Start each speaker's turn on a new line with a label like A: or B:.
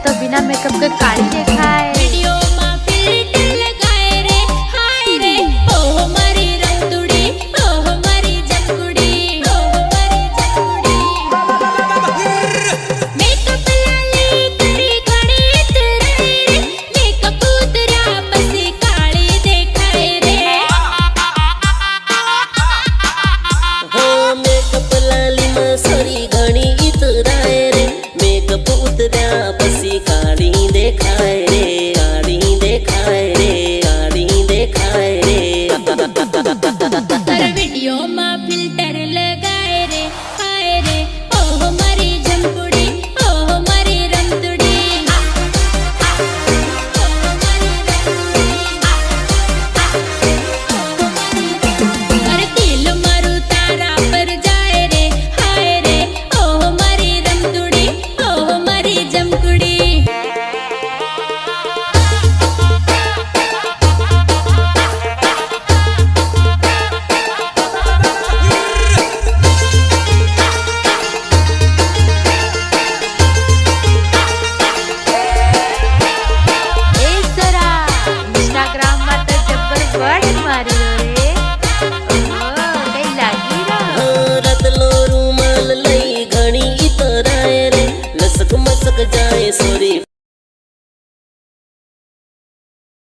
A: तो बिना मेकअप के काली देखाय।
B: वीडियो में फिल्टर लगाए रे, हाय रे ओह मारी रंगुड़ी, ओह मारी जंगुड़ी, ओह मारी जंगुड़ी। मेकअप लाली करी घणी इतराय रे, मेकअप उतरा पसी काली देखाय रे।
C: हाँ मेकअप लाली में सोरी घणी इतराय रे, मेकअप उतरा पसी काली देखाय